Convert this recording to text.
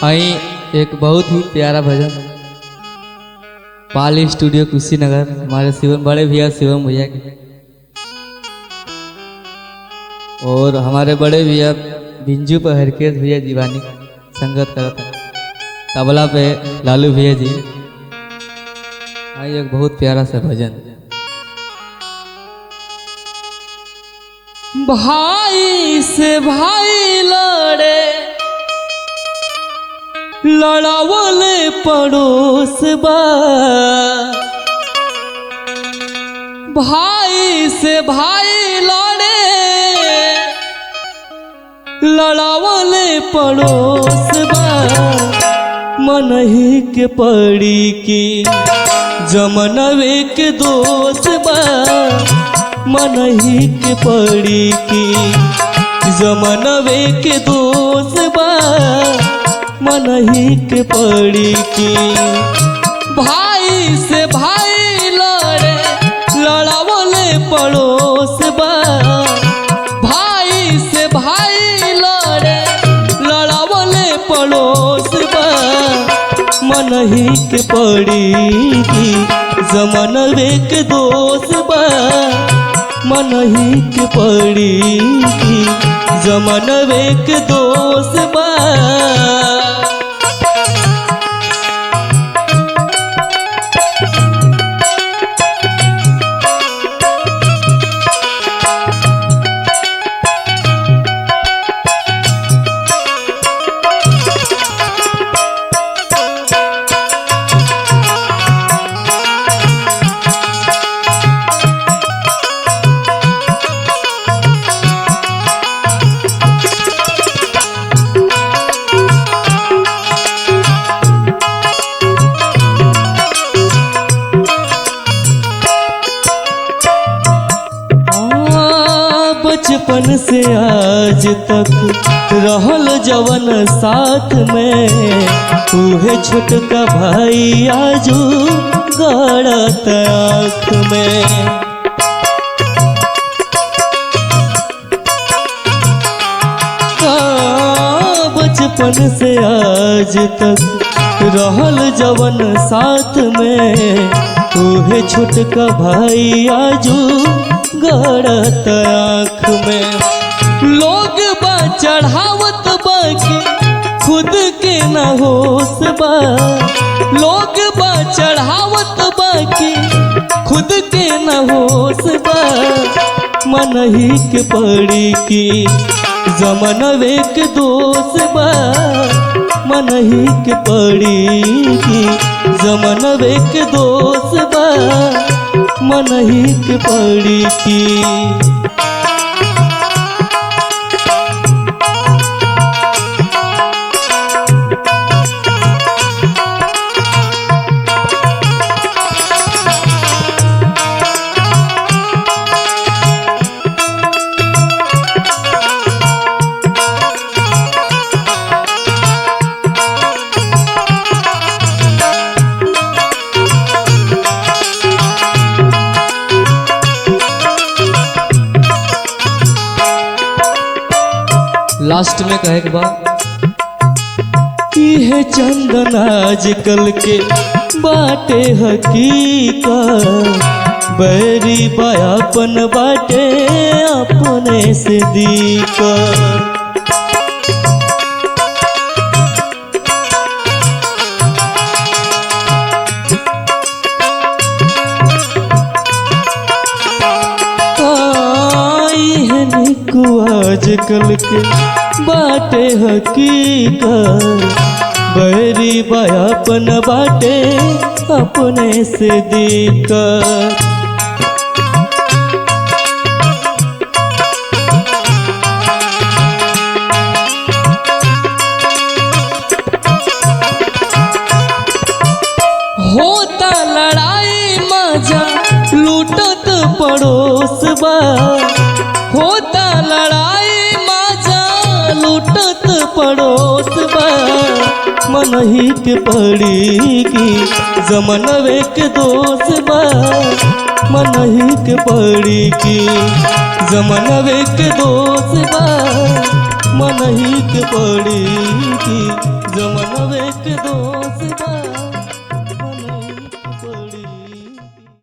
आई एक बहुत ही प्यारा भजन पाली स्टूडियो कुशीनगर हमारे शिवम बड़े भैया शिवम भैया के और हमारे बड़े भैया बिंजू पर हरकेश भैया जीवानी संगत करता है, तबला पे लालू भैया जी। आई एक बहुत प्यारा सा भजन। भाई से भाई लड़े लड़ावले पड़ोस बा, भाई से भाई लड़े लड़ावले पड़ोस बा, मनही के पड़ी की जमनवे के दोस्त बा, मनही के पड़ी की जमनवे के दोस्त बा, मनही के पड़ी की। भाई से भाई लड़े लड़ावले पड़ोस बा, भाई से भाई लड़े लड़ावले पड़ोस बा, मनही के पड़ी की जमनवे के दोस्त बा, मनही के पड़ी की जमनवे के दोस्त बा। बचपन से आज तक रहल जवन साथ में, उहे छोटका भाई आजू गड़त आँख में। बचपन से आज तक रहल जवन साथ में, उहे छोटका भाई आजू गड़त आँख में। लोग बा चढ़ावत बाकी खुद के न होश बा, लोग बा चढ़ावत बाकी खुद के न होश बा, मनही के पड़ी की जमनवे के दोष बा, मनही के पड़ी की जमनवे के दोष बा, मनही के पड़ी की। लास्ट में कहे के बाद यह चंदन आजकल के बाटे हकीकत, बैरी बायापन बाटे अपने से दीकर। आजकल के बाटे हकीकत, बैरी बायापन बाटे अपने से दीकर। होता लड़ाई मजा लूटत पड़ोस बा, होता लड़ाई मजा लूटत पड़ोस बा, मनही के पड़ी की जमनवे के दोष बा, मनही के पड़ी की जमानवे के दोष बा मनही के पड़ी की जमानवे के दोष बा।